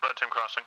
Red team crossing.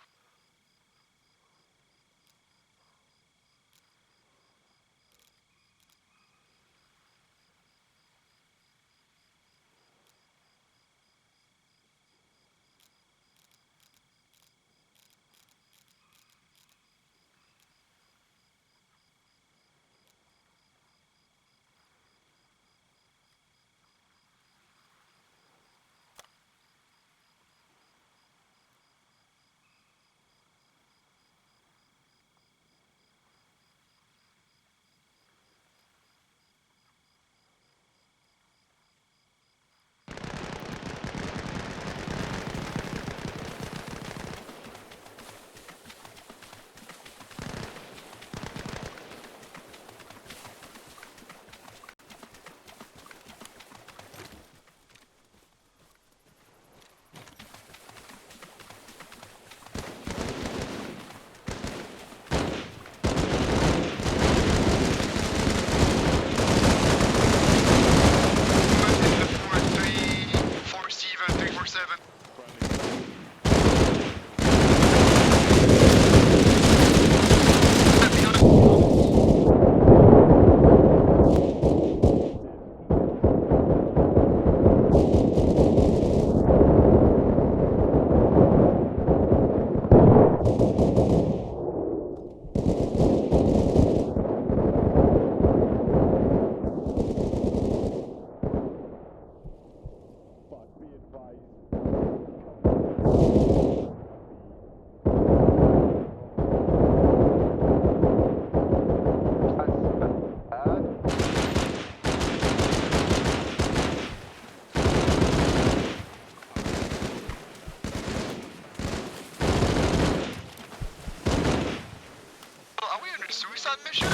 Suicide mission?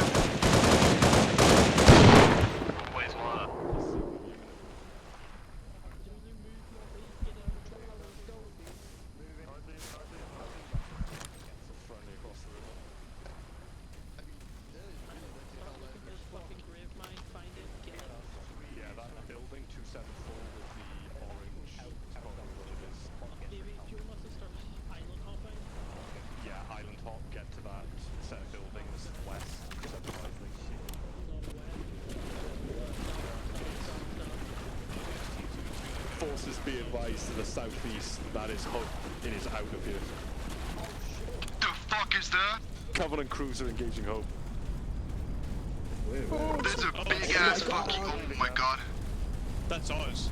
Wait, what? Yeah, that building 274 with the orange spotted villages. Yeah, island hop, get to that set of buildings west. Forces be advised to the southeast, that is Hope. It is out of here. The fuck is that? Covenant cruiser engaging Hope. There's a big ass fucking. Oh my god. That's ours.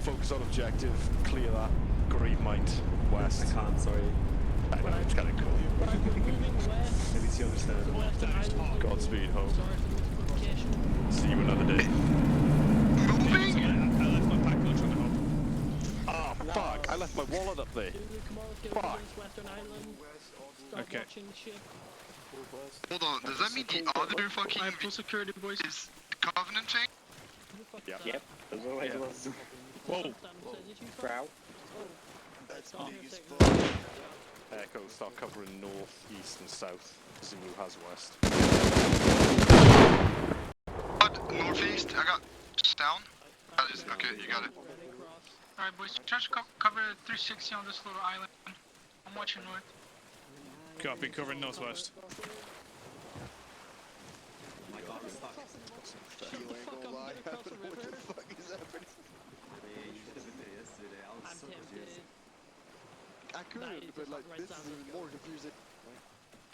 Focus on objective, clear that. Grave mind, west. I can't, sorry. I know, it's kind of cool. Maybe it's the other side. Godspeed, Hope. See you another day. Moving? I left my pack lunch on the hub. Ah, fuck! I left my wallet up there. Fuck. Okay. Hold on, does that mean the other fucking security boys is Covenant chain? Yep, as always was. Whoa! Brow. Echo, start covering north, east and south. Zulu has west. What? Northeast? I got down. That is, okay, you got it. Alright boys, try to cover 360 on this little island. I'm watching north. Copy, covering northwest. My god, I'm stuck. Shut the fuck up, what the fuck is happening? You should have been there yesterday, I was so confused. I could, but like, this is even more confusing.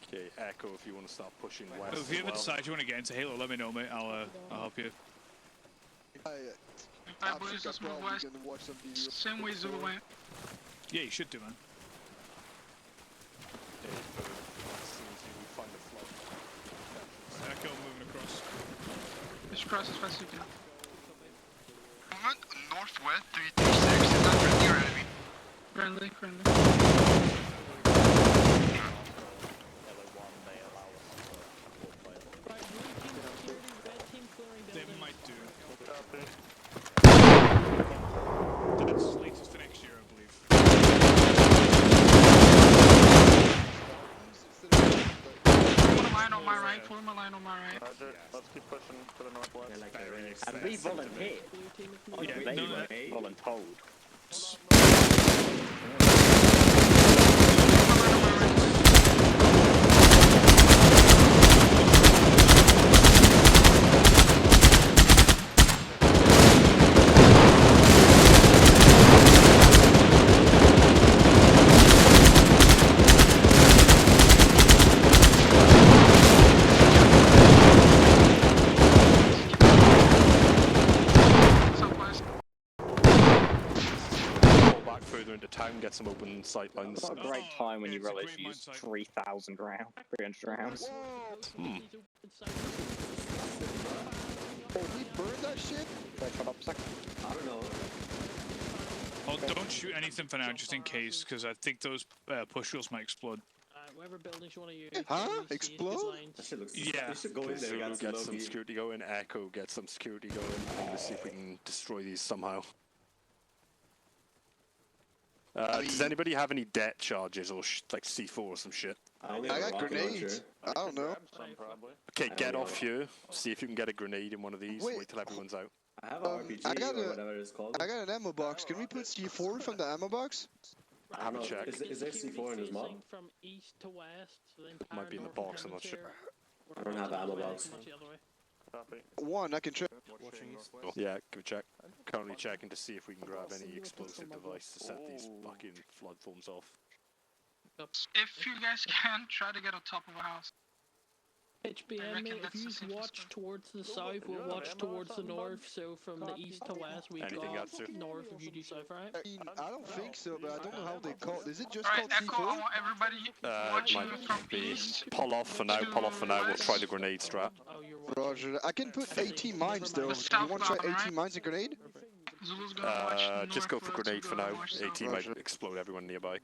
Okay, Echo, if you want to start pushing west. If you ever decide you want to get into Halo, let me know, mate. I'll help you. Alright boys, let's move west. Same way Zulu went. Yeah, you should do, man. Echo moving across. Just cross as fast as you can. Movement northwest 336. Is that friendly or enemy? Friendly, friendly. They might do. That's latest for next year, I believe. Form a line on my right, form a line on my right. Let's keep pushing to the northwest. And we volunteered. Yeah, They no, were voluntold. further into town, get some open sight lines. It's not a great time when you it's a realize great you used mindset. 3,000 rounds, 300 rounds. Hmm. Oh, we burned that shit? Should I shut up a second? I don't know. Oh, don't shoot anything for now, just in case, because I think those pustules might explode. Whatever buildings you want to use. Huh? Explode? That shit looks. Yeah. We should go in there. Zulu Get get some Loki. security going, Echo get some security going, and let's see if we can destroy these somehow. Does anybody have any debt charges or like C4 or some shit? I only I have a got rocket grenades. launcher. I don't know. Some probably. Okay, I get only off have here. See if you can get a grenade in one of these. Wait. Wait till everyone's out. I have an RPG I got or a- whatever it's called. I got an ammo box. Can we put C4 from the ammo box? I don't know. check. Is there C4 in this mob? From east to west, so the Might be in the entire box, I'm not sure. I don't have ammo box. Copy. One, I can check. Yeah, give a check. Currently checking to see if we can grab any explosive device to set these fucking flood forms off. If you guys can, try to get on top of a house. HBM, mate, if that's the you safest watch one. towards the south, we'll watch towards the north, so from the east to west, we Anything go else, sir? north of you do south, right? I don't think so, but I don't know how they call it. Is it just Alright, called Echo, I C4? want everybody It watching might from be. east. Pull off for now, pull off for now. We'll try the grenade strat. Oh, you're watching. Roger. I can put 18 mines though. Do you want to try 18 mines and grenade? Zulu's gonna watch Just go for northwards, grenade for we'll now. go watch south. 18 might explode everyone nearby.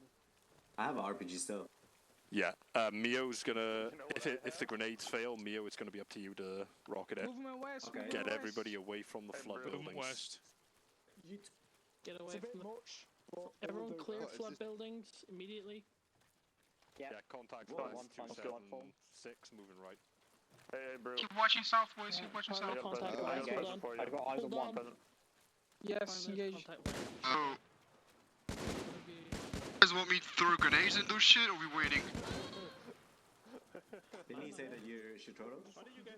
I have an RPG still. Yeah, Mio's gonna. If the grenades fail, Mio, it's gonna be up to you to rocket it. Movement west, Okay. movement Get west. everybody away from the flood Movement buildings. west. Get away from the... Everyone clear flood buildings immediately. Yeah, contact Whoa, 526, moving right. Hey, bro. Keep watching south, boys. Keep watching south. Contact I west, got hold a on. for you. I've got eyes on Hold one. on. Present. Yes, engage. Contact west. Oh, Gonna be- you guys want me to throw grenades in those shit, or are we waiting? Didn't he say that you should throw those?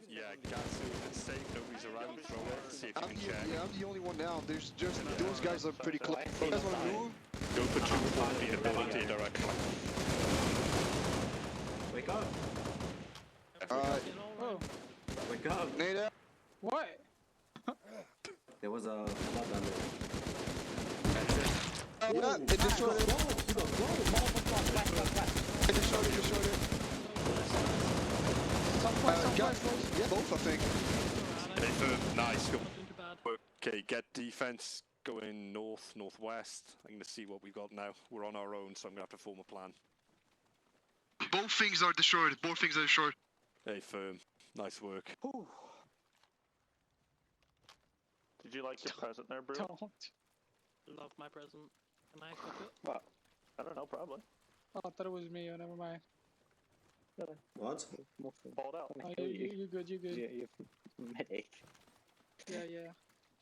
Yeah, Gatsu, it's safe, nobody's around, throw it, see if you can check. I'm the only one down. There's just those guys are pretty close. You guys want to move? Go for 2 feet of building to your direction. Wake up! Alright, Get all right. Wake up! nade out. What? There was a flood down there. Yeah, it destroyed it. It destroyed it. Yeah, both I think. Okay, third, nice, go. Not doing too bad. Okay, get defense going north, northwest. I'm gonna see what we've got now. We're on our own, so I'm gonna have to form a plan. Both things are destroyed. Both things are destroyed. Hey, firm. Nice work. Did you like your present there, bro? Love my present. Can I equip it? What? I don't know, probably. Oh, I thought it was me. Oh, never mind. What? Balled out. Oh, you're good. You're good. You're medic. Yeah.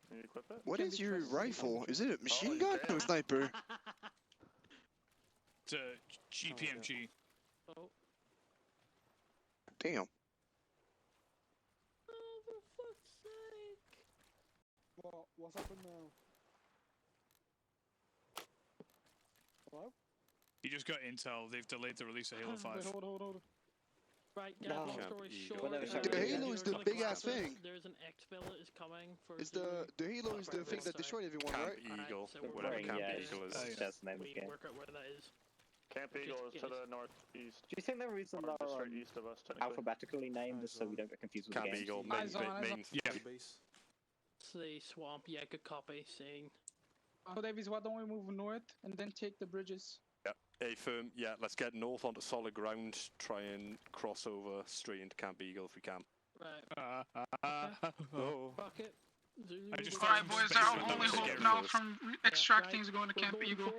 Can you equip it? What is your rifle? Is it a machine Oh, gun or damn. a sniper? It's a GPMG. Oh. Damn. Oh, for fuck's sake. What's happened now? Hello? You just got intel. They've delayed the release of Halo 5. Hold. Right, yeah, No. long Camp story Eagle. short, Whenever The Halo is the you're big gonna ass grab it. thing. There's an exfil that is coming for Is Zulu. the Halo is the thing that destroyed everyone, Camp right? Eagle, so we're whatever going Camp yeah, Eagle is. Oh, yeah. That's the name of the We game. work out where that is. Camp Eagle is to Just- the northeast. Do you think the reason Or they're just straight east of us, technically. alphabetically named is so we don't get confused with the Camp games? Eagle, main, Eyes on, eyes main Yeah. It's the swamp, yeah, good copy, seeing. So, Davies, why don't we move north and then take the bridges? Hey, firm, yeah, let's get north onto solid ground, try and cross over straight into Camp Eagle if we can. Right, Oh. fuck it. Zulu, I just we're thought Alright, going some boys, space our for them only to hope get now rid of. from Yeah, extracting right, is going to we're Camp going Eagle.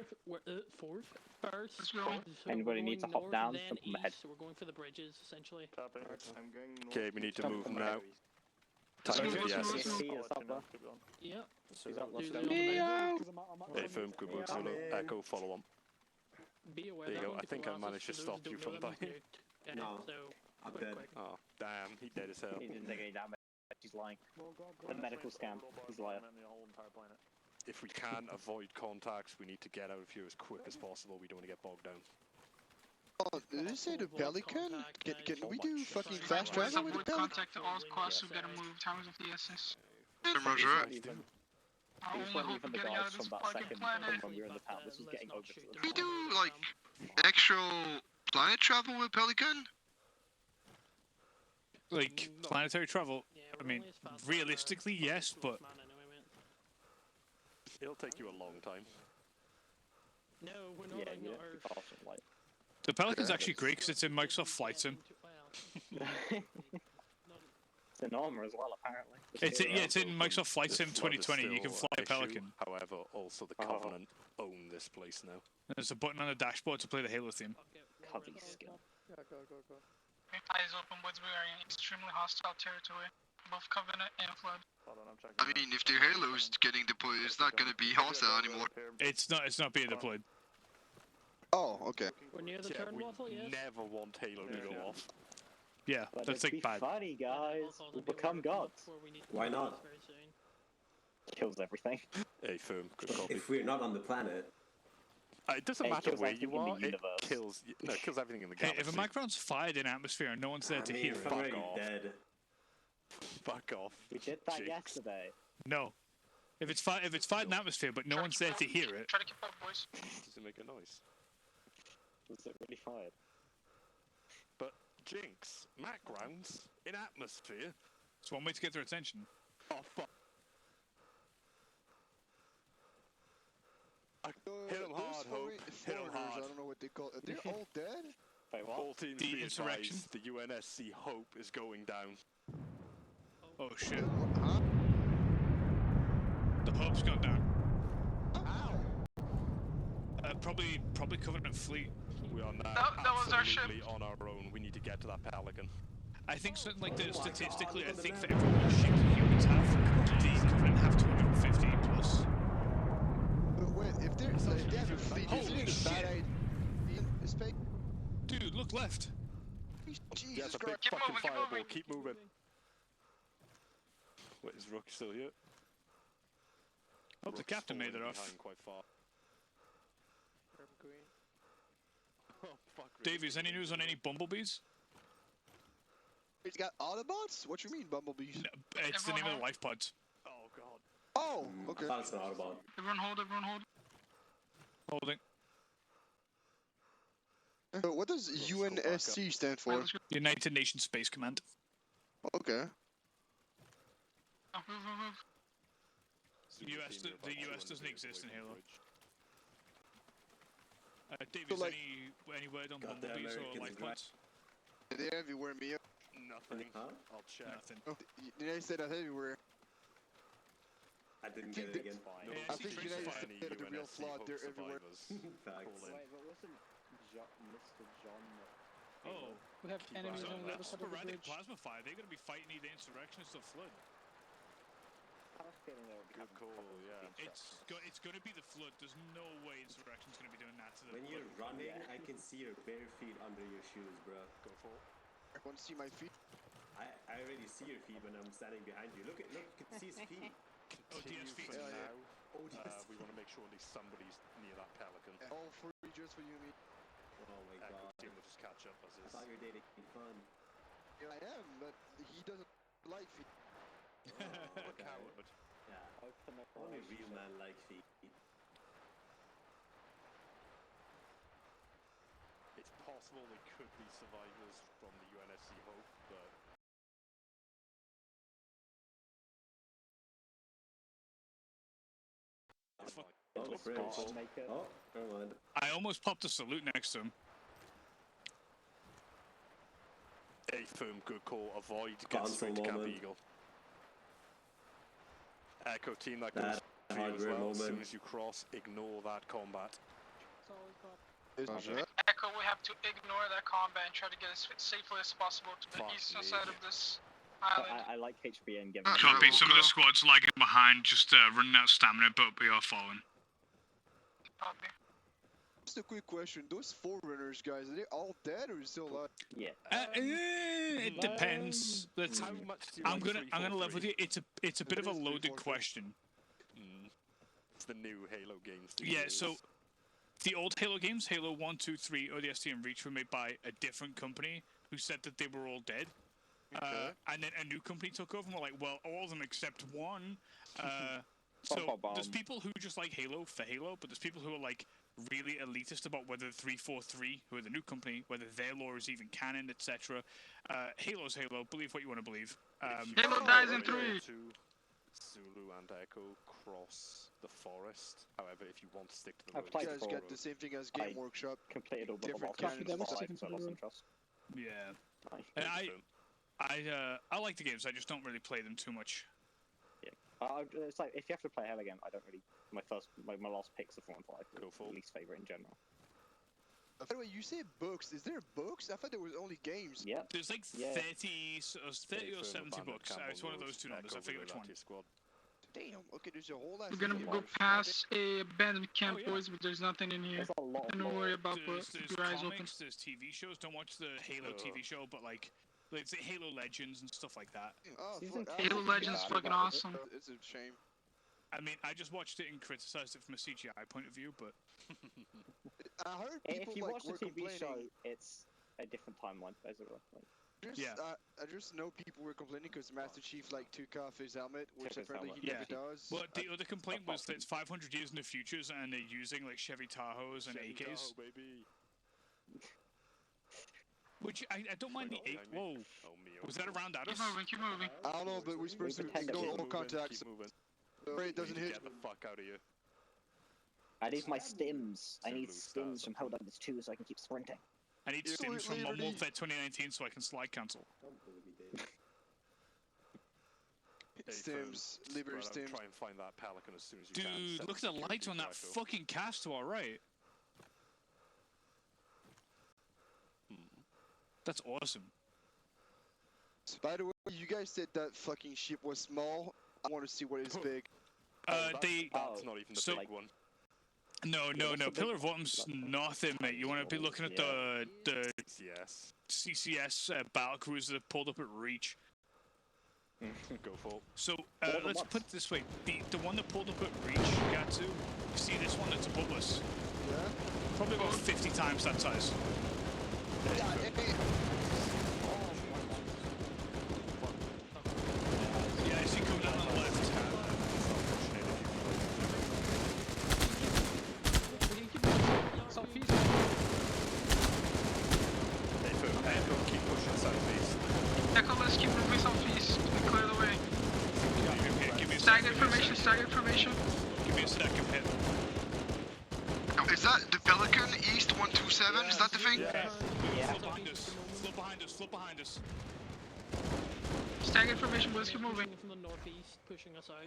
fourth, first. Let's go. So Anybody we're need to going hop north, down? then Jump from ahead. east, so we're going for the bridges, essentially. Copy. I'm going north. Okay, we need to Jump move from now. Let's Time move, to let's yes. move, let's move. He I'll is let up you there. know. Keep going. Yep. He's up Zulu there. on the Meow. Hey, firm, good work, Yeah. Zulu. Echo, follow on. Be aware There you that go, when I people think I last managed to us, stop Zulus you don't from know that dying. we're No, so, I'm quick, dead. quick. Oh, damn, he dead as hell. He didn't take any damage. He's lying. The medical scam. He's a liar. The whole entire planet. If we can avoid contacts, we need to get out of here as quick as possible. We don't want to get bogged down. Oh, did it say the Avoid Pelican? contact, Can guys. we do Right, fucking right, fast right. travel with the Avoid Pelican? contact at all costs, we gotta move. Time is of the essence. Roger. I These only weren't hope even we're the getting out guys of this from that fucking second planet. from when we were in the town. This was getting over to Can the we do, like, actual planet travel with Pelican? Like planetary travel. Yeah, I we're mean, only as fast as, realistically, fucking yes, but Wolfman anyway, mate. It'll take you a long time. No, we're not Yeah, like you not don't Earth. be fast, like. the Pelican's Yeah. actually great because it's in Microsoft Flight Sim. It's in armor as well, apparently. It's in Microsoft Flight Sim The flood is 2020. You can still fly a an issue. Pelican. However, also the Oh. Covenant own this place now. There's a button on the dashboard to play the Halo theme. Covey skin. Yeah, go. Eyes open, woods, we are in extremely hostile territory. Both Covenant and Flood. Hold on, I'm checking. I mean, if the Halo's getting deployed, it's not gonna be hostile anymore. It's not being deployed. Oh, okay. We're near the Yeah, turn we waffle, yes? never want Halo to go off. Yeah, But that's it'd like be bad. funny, guys. Also, We'll be become aware of gods. before we need to Why do not? this very soon. Kills everything. A firm, good copy. If we're not on the planet, It doesn't It matter kills where everything you in the are. It universe. kills. No, it kills everything in the Hey, galaxy. if a microphon's fired in atmosphere and no one's there to hear if it, I'm already off. dead. Fuck off. We did that Jinx. yesterday. no. If it's fired in atmosphere but no one's there to hear it, Try to keep up, boys. Does it make a noise? Was it really fired? But Jinx, backgrounds in atmosphere. it's one way to get their attention. Oh fuck. Hit 'em hard, Hope. Hit 'em hard. I don't know what they call it. They're all dead? Wait, what? All teams The be insurrection? advised, the UNSC Hope is going down. Oh shit. Huh? The Hope's gone down. Ow! Probably Covenant fleet. We are now That was our ship. absolutely on our own. We need to get to that Pelican. I think something like Oh that my statistically, God, I look at think the for map. every one ship the humans have, the Covenant have 250 plus. But wait, if they have a fleet, Holy isn't it a shit. bad idea? It's fake. Dude, look left. Jesus That's a big Christ. Keep fucking moving, keep fireball. moving. Keep moving. Wait, is Rook still here? Oh, the Rook's captain made it falling off. behind quite far. Oh, fuck. Davies, any news on any bumblebees? He's got Autobots? What you mean, bumblebees? No, it's the name of the life pods. Oh, God. Oh, I okay. thought it's an Autobot. Everyone hold, everyone hold. Holding. What does UNSC stand Wait, for? let's go. United Nations Space Command. Okay. Oh, move. The US doesn't exist in Halo. Davies, So, like- any word on Goddamn bumblebees or Americans life is pods? They're everywhere, Mia. Nothing. Huh? I'll check. Nothing. Oh, the United States are everywhere. I didn't get it again. No, Yeah, I I think see United traces any States are the real UNSC flaw. Hope They're everywhere. survivors. Facts. Call in. Wait, but wasn't Mr. John... Oh, We have enemies so on the other that's side of the sporadic bridge. plasma fire. They're going to be fighting either insurrectionists or Flood. I have a feeling they would be Good having call, problems with yeah. the It's going to be the Flood. There's no way insurrection's going to be doing that to the When you're Flood. running, I can see your bare feet under your shoes, bro. Go for it. I want to see my feet. I already see your feet when I'm standing behind you. Look, you can see his feet. Continue DS for feet. Yeah, now. Oh, yes. We want to make sure at least somebody's near that Pelican. All free just for you and me. Oh my Echo god. team will just catch up as I is. thought you were dating fun. Yeah, I am, but he doesn't like feet. What a Okay. coward. Yeah. Open up Only real relationship. man like feet. It's possible they could be survivors from the UNSC Hope, but Fuck. Oh, Let's fridge. go for it. Make it. Oh, never mind. I almost popped a salute next to him. A firm good call. Avoid. Get Console straight to Camp moment. Eagle. Echo team, that That goes for you as hardware well. As soon moment. as you cross, ignore that combat. Roger. Echo, we have to ignore that combat and try to get as safely as possible to the Fuck eastern me. side of this But island. I like HBN giving Copy. Some of the squad's lagging behind, just running out of stamina, but we are following. Copy. Just a quick question. Those Forerunners guys, are they all dead or still alive? Yeah. It depends. Let's. How much do you I'm like gonna level with 343? you. It's a bit of a It is loaded 343. question. It's the new Halo games. Yeah. So, the old Halo games, Halo 1, 2, 3, ODST, and Reach, were made by a different company who said that they were all dead. Okay. And then a new company took over and were like, well, all of them except one. So there's people who just like Halo for Halo, but there's people who are like really elitist about whether 343, who are the new company, whether their lore is even canon, etc. Halo's Halo. Believe what you want to believe. Halo dies in 3. Zulu and Echo cross the forest. However, if you want to stick to the I've road, played You guys got the same thing as Game Workshop. Completed all the Different levels. kinds of Five, stuff. so I lost interest. Yeah, Nice. and I like the games. I just don't really play them too much. It's like if you have to play Hell again, I don't really. My last picks are 4 and 5. Go for it. Least favorite in general. By the way, you say books. Is there books? I thought there was only games. Yep. There's like Yeah. 30 or 70 books. It's one of those two numbers. I forget which one. Squad. Damn. Okay, there's a whole lot. We're gonna go past a abandoned camp, yeah. boys, but there's nothing in here. There's a lot. Don't worry about There's keep your eyes open. comics, there's TV shows. Don't watch the Halo TV show, but like the Halo Legends and stuff like that. Oh, Season fuck, two. I Halo don't Legends think fucking that's- awesome. It's a shame. I mean, I just watched it and criticized it from a CGI point of view, but I heard If people you like watch the were TV show, complaining. it's a different timeline, basically. Like, Yeah. I just know people were complaining because Master Chief like took off his helmet, which Took his apparently helmet. he Yeah. never does. well, the other complaint was that it's 500 years in the futures and they're using like Chevy Tahoes and Chevy AKs, Tahoe, baby. which I don't mind the Wait, A. Whoa, Oh, me. was that around at Keep us? moving, keep moving. I don't know, but we're supposed to protect ignore it. all Keep moving, contacts. keep moving. So it doesn't We need to hit. Get the fuck out of here. I need my stims. I need Zulu stars stims from up front. Helldivers 2 so I can keep sprinting. I need Yeah, stims from Modern Liberty. Warfare 2019 so I can slide cancel. Hey, Stims, Fern, Liberty right, I'll Stims. Try and find that pelican as soon as you can. Dude, Set look at the security lights on that rifle. fucking cast to our right. That's awesome. By the way, you guys said that fucking ship was small. I want to see what is big. That's not even the so- big one. No. Pillar of Autumn's nothing, mate. You want to be looking at the Yes. CCS battle cruiser that pulled up at Reach. Go for it. So All the let's ones. put it this way: the one that pulled up at Reach, Gatsu. You see this one that's above us? Yeah? Probably about 50 times that size. Yeah, hey, Yeah, I see coming down on the left. We can keep moving southeast. Echo, keep pushing southeast. Echo, let's keep moving southeast. Clear the way. Okay, give me a Stagger sec, information, stagger information. Give me a second hit. Is that the Pelican East 127? Is that the thing? Yeah. Yeah. Flip behind us. Flip behind us. Flip behind us. Stagger information, boys, keep moving. From the northeast, pushing us out.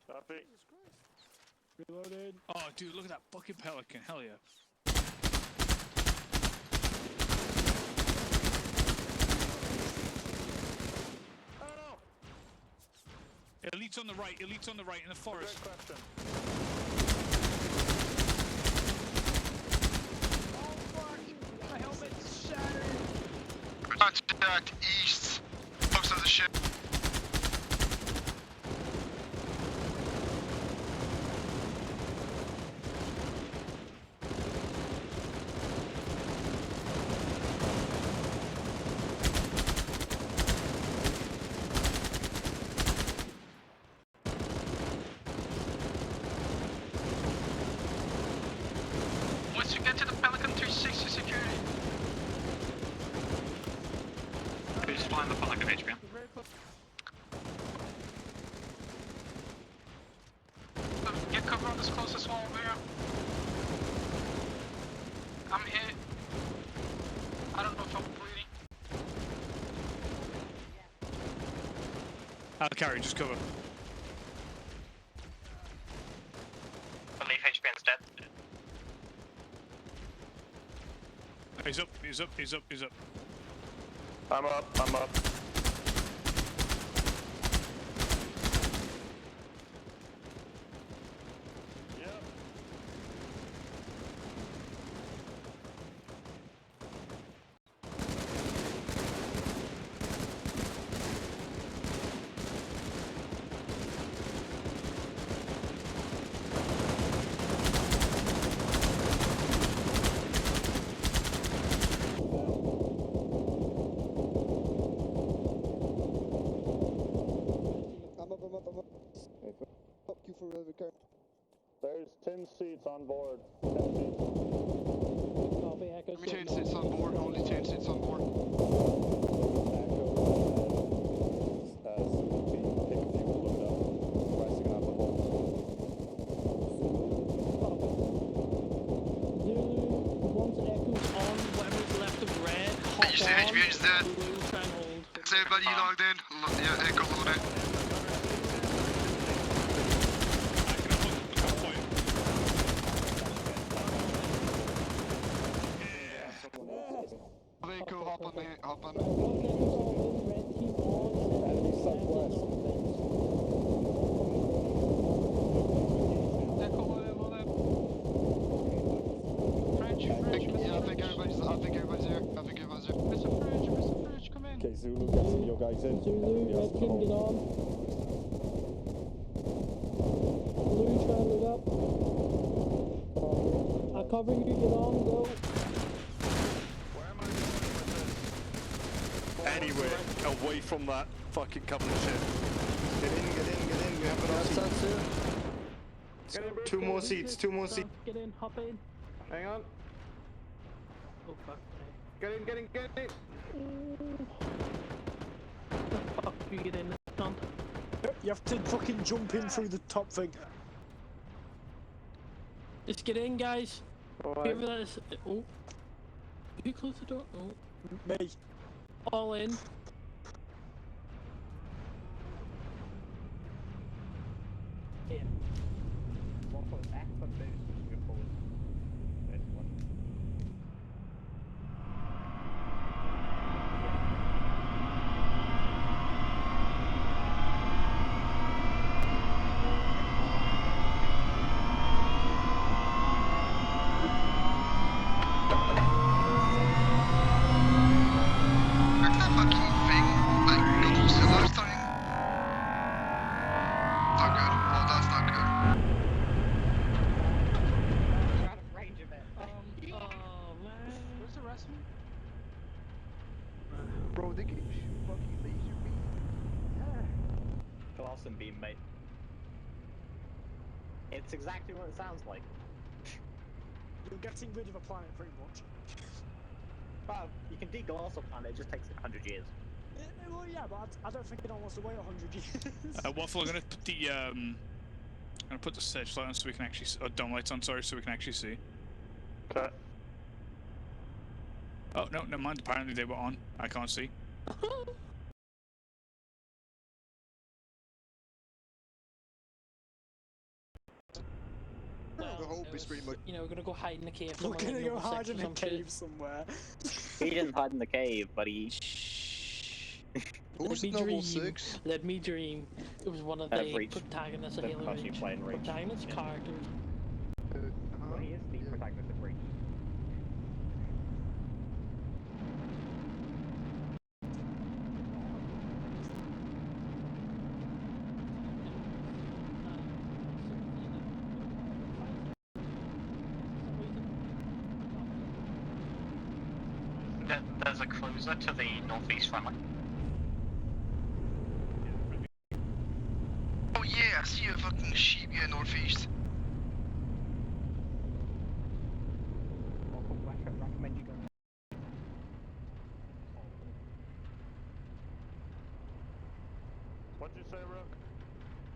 Copy. Reloaded. Oh, dude, look at that fucking pelican. Hell yeah. Elite's on the right. Elite's on the right in the forest. Good question. My helmet's shattered. Contact East. Close to the ship. Once you get to the Pelican 360 security. Who's flying the Pelican HPM? We're very close. Get cover on this closest wall over here. I'm hit. I don't know if I'm bleeding. I'll carry. Just cover. Believe HPM's dead. He's up. He's up. He's up. He's up. I'm up. I'm up. Yep. 10 seats on board. 10 seats. Copy, Echo. 10 seats on board, only 10 seats on board. Once Echo's on, whatever's left of red, hop You see on, HBH dead? blue, try and hold. Is everybody logged in? Yeah, Echo loaded. Echo, hop on. Once Echo's all in, red team on, and then southwest. Echo loaded. French, Yeah, I think everybody's here. Mr. French, come in. Okay, Zulu, get some of your guys in. Zulu, red team, get on. Blue, try and load up. I'll cover you, get on, go. Anywhere away from that fucking covenant ship. Get in, we have it all. Two more seats. Get in, hop in. Hang on. Oh fuck. Get in. The fuck you get in, cunt. You have to fucking jump in through the top thing. Just get in, guys. Alright. Whoever that is. Oh. You close the door? Oh. Me. All in. Yeah. One for F and boost, go forward. This one. Where's that fucking thing? Like, little silver thing? Not good. Oh, that's not good. You're out of range of it. Oh man. Where's the rest of me? Bro, they can shoot fucking laser beam. Glass and beam, mate. It's exactly what it sounds like. You're getting rid of a planet pretty much. Well, you can deglass a planet, it just takes 100 years. Well, yeah, but I don't think anyone wants to wait 100 years. Waffle, I'm gonna put the searchlight on so we can actually or dome lights on, sorry, so we can actually see. Okay. Oh no, never mind. Apparently they were on. I can't see. The hope is pretty much. You know, we're gonna go hide in the cave. We're somewhere gonna in go Nova hide 6 in or a some shit. cave somewhere. He didn't hide in the cave, but he... Who's Let me Noble dream. 6? Let me dream. It was one of the Reach. protagonists of The Halo person you Reach. play in Reach. Protagonist characters. Well, he is the protagonist of Reach. There's a cruiser to the northeast runway. Oh yeah, I see a fucking sheep here northeast. Recommend you go. What'd you say, Rook?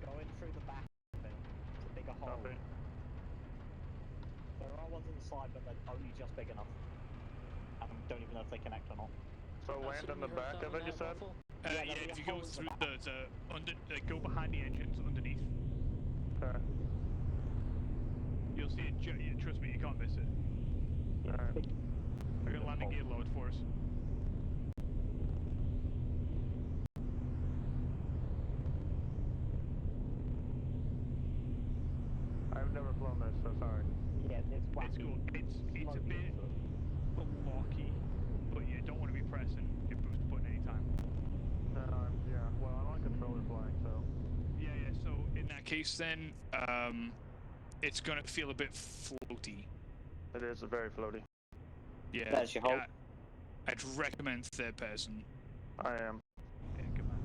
Go in through the back of it. It's a bigger hole. Copy. There are ones on the side, but they're only just big enough. I don't even know if they connect or not. So land in the back of it, you said? Yeah, Yeah, there'll be if a you go hole in the through back. go behind the engines underneath, Okay. you'll see it. Trust me, you can't miss it. Alright. I got landing gear lowered for us. I've never flown this, so sorry. Yeah, it's wacky. It's cool. It's a bit blocky, but you don't want to be pressing your boost button anytime. Yeah, well, I'm on controller flying, so. Yeah. So in that case, then it's gonna feel a bit floaty. It is very floaty. Yeah. That's your hope. I'd recommend third person. I am. Yeah, good man.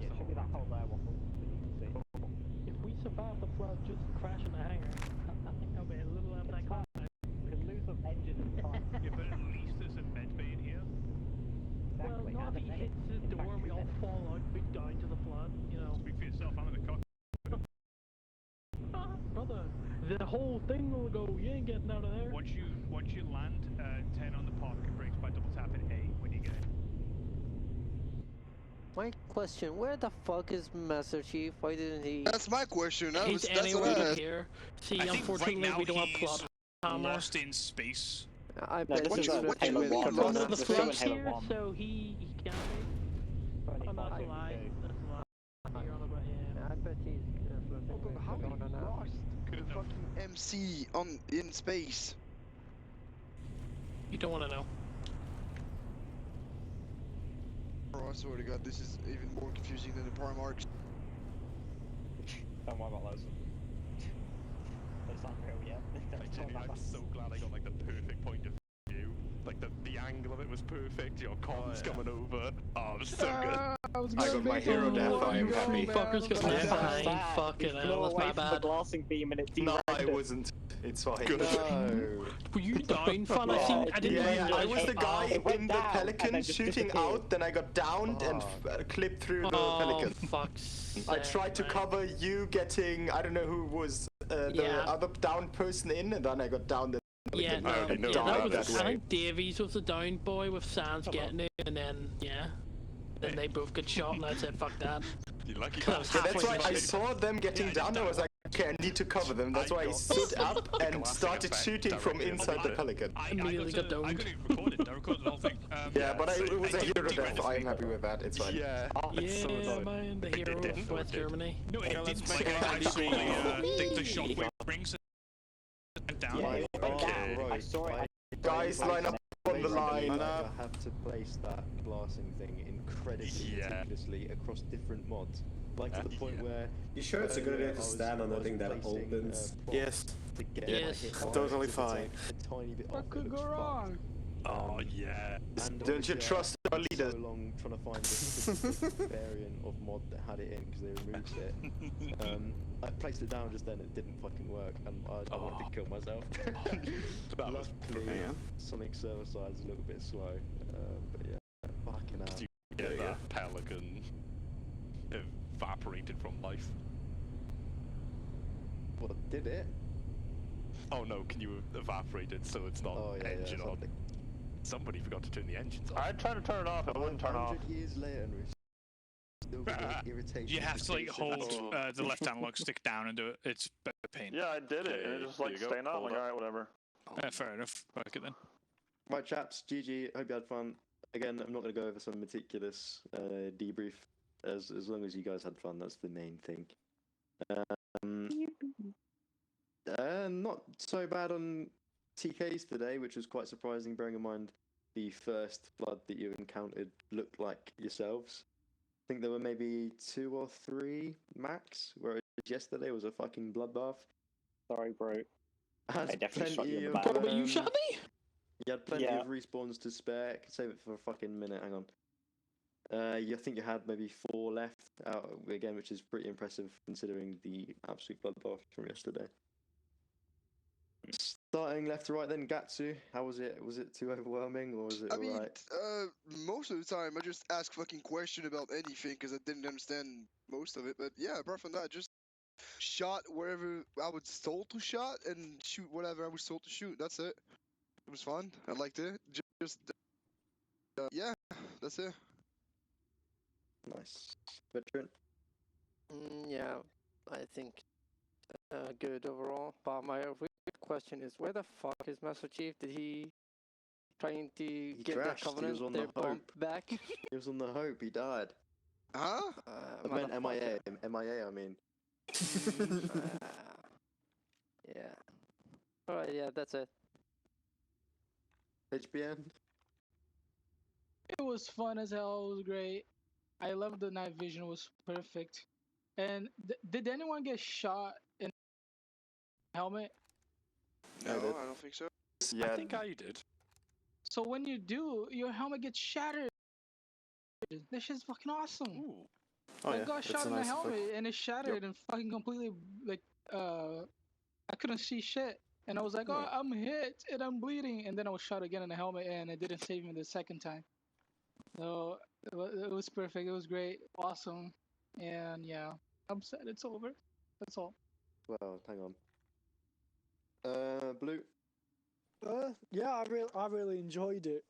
Yeah, it should be that hole there, Waffle, that you can see. If we survive the flood, just crash in the hangar. Not if he hits the door and we all fall out down to the flood, you know. Speak for yourself, I'm in the cockpit. Brother, the whole thing will go, you ain't getting out of there. Once you land, turn on the parking brakes by double tapping A when you get in. My question, where the fuck is Master Chief? Why didn't he... That's my question. He's That's anywhere what I but asked. here. See, I think unfortunately, right now we don't have he's plot armor. lost in space. I No, bet this he's is with Halo with 1. Corona. The This is flood's Halo here, 1. so he can't be. Oh, that's a lie. That's a lie. You're on about him. I bet he's floating Oh, but with how Corona he now. lost the fucking MC in space? You don't want to know. Oh, I swear to God, this is even more confusing than the Primarch. Don't worry about those. Those aren't real yet. I'm so glad I got like the perfect point of view. Like the angle of it was perfect. Your comms coming over. Oh, it was so good. I got my hero death. I am happy. Fuckers got left behind. Fucking hell, that's my bad. Glassing beam and it No, I wasn't. It's fine. No. Were you down, fun? I didn't Yeah, even I was the guy It went in the down and pelican then just shooting disappeared. out, then I got downed and clipped through the Oh, pelican. fuck's I tried to sake, cover you getting, I don't know who was the Yeah. other down person in, and then I got downed. Yeah, no, I already know yeah, that how was, that I way. think Davies was the down boy with Sans getting it, and then, yeah. Then they both got shot, and I said, fuck that. You're lucky. I was Yeah, that's halfway why I through. saw them getting down, and I was like, okay, I need to cover them. That's why I stood up and glassing started effect shooting from directly inside the above it. pelican. I Immediately got got domed. it recorded. I recorded the whole thing. Yeah, but it was a I hero did death. I am happy with that. It's fine. Yeah. Yeah, man, the hero of West Germany. No, it let's didn't. make Like, I it saw happy. the shockwave rings and down. Yeah, it went Okay. down. I saw it. Guys, line up on the line. I have to place that glassing thing incredibly meticulously across different mods. Like to the point where... You sure it's a good idea to stand on the thing that opens? Yes. To get Yes. hit Totally because fine. it's a tiny bit What off, could it go looks wrong? Oh yeah. And Don't you obviously trust our I spent leaders? so long trying to find the specific variant of mod that had it in because they removed it. I placed it down just then, it didn't fucking work, and I wanted to kill myself. That was Luckily, Sonic server side is a little bit slow, but yeah, fucking hell. Yeah, that pelican evaporated from life. What, did it? Oh no, can you evaporate it so it's not Oh yeah, engine yeah, on? Somebody forgot to turn the engines off. I tried to turn it off, it wouldn't turn off. 100 years later, and we're still getting irritation. You have to like hold Oh. the left analog stick down and do it. It's a pain. Yeah, I did it, and it just There like you go, staying up. I'm hold like, up. alright, whatever. Fair enough. Work it then. Right, chaps, GG, hope you had fun. Again, I'm not going to go over some meticulous debrief, as long as you guys had fun, that's the main thing. Not so bad on TKs today, which was quite surprising, bearing in mind the first flood that you encountered looked like yourselves. I think there were maybe 2 or 3 max, whereas yesterday was a fucking bloodbath. Sorry, bro. Has I definitely shot you in the of, back. But you shot me? You had plenty Yeah. of respawns to spare. I could save it for a fucking minute. Hang on. I think you had maybe 4 left out again, which is pretty impressive considering the absolute bloodbath from yesterday. Starting left to right, then Gatsu. How was it? Was it too overwhelming, or was it I mean, alright? most of the time I just ask fucking question about anything because I didn't understand most of it. But yeah, apart from that, just shot wherever I was told to shot and shoot whatever I was told to shoot. That's it. It was fun. I liked it. Just yeah, that's it. Nice. Veteran. Yeah, I think good overall. But my real question is, where the fuck is Master Chief? Did he trying to get crashed, the he Covenant was on their the bomb Hope. back? He was on the Hope, he died. Huh? I meant MIA. MIA, I mean. Yeah. Alright, yeah, that's it. HBN? It was fun as hell. It was great. I loved the night vision. It was perfect. And did anyone get shot in the helmet? No, I don't think so. Yeah, I think I did. So when you do, your helmet gets shattered. That shit's fucking awesome. Ooh. Oh, I yeah, got that's shot a in the nice helmet effect. and it shattered and fucking completely like I couldn't see shit. And I was like, oh, I'm hit and I'm bleeding. And then I was shot again in the helmet and it didn't save me the second time. No, it was perfect. It was great, awesome, and yeah, I'm sad it's over. That's all. Well, hang on. Blue. Yeah, I really enjoyed it.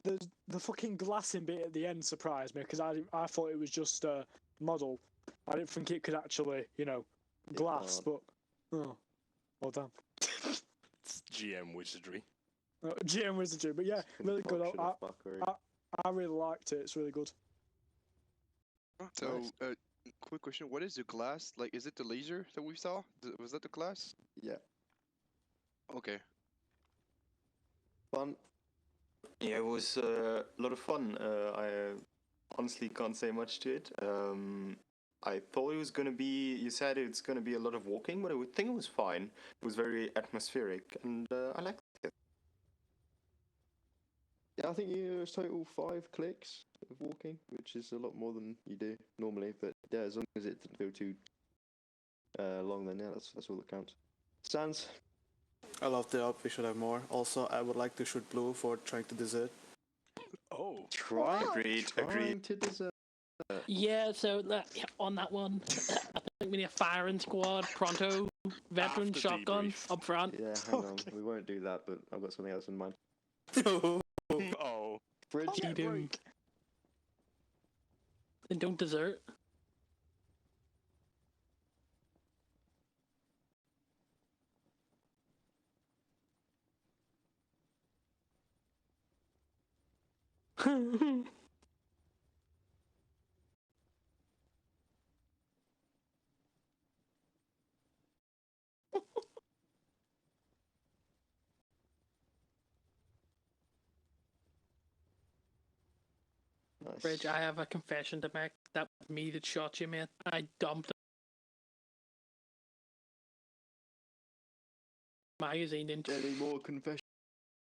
The fucking glassing bit at the end surprised me because I thought it was just a model. I didn't think it could actually, glass. But well done. It's GM wizardry. GM wizardry, but yeah, really good. I really liked it. It's really good. So, quick question: what is the class? Like, is it the laser that we saw? Was that the class? Yeah. Okay. Fun. Yeah, it was a lot of fun. I honestly can't say much to it. I thought it was gonna be. You said it's gonna be a lot of walking, but I would think it was fine. It was very atmospheric, and I liked it. Yeah, I think it was total 5 clicks of walking, which is a lot more than you do normally. But yeah, as long as it didn't feel too long, then yeah, that's all that counts. Sans. I loved it up. We should have more. Also, I would like to shoot Blue for trying to desert. Oh. Agreed. Trying to desert. Yeah, so on that one, I think we need a firing squad, pronto, veteran, After shotgun debrief. up front. Yeah, hang on. We won't do that, but I've got something else in mind. Oh. Bridge. Cheating. And don't desert. Nice. Bridge, I have a confession to make. That was me that shot you, mate. I dumped a magazine into Any more confessions?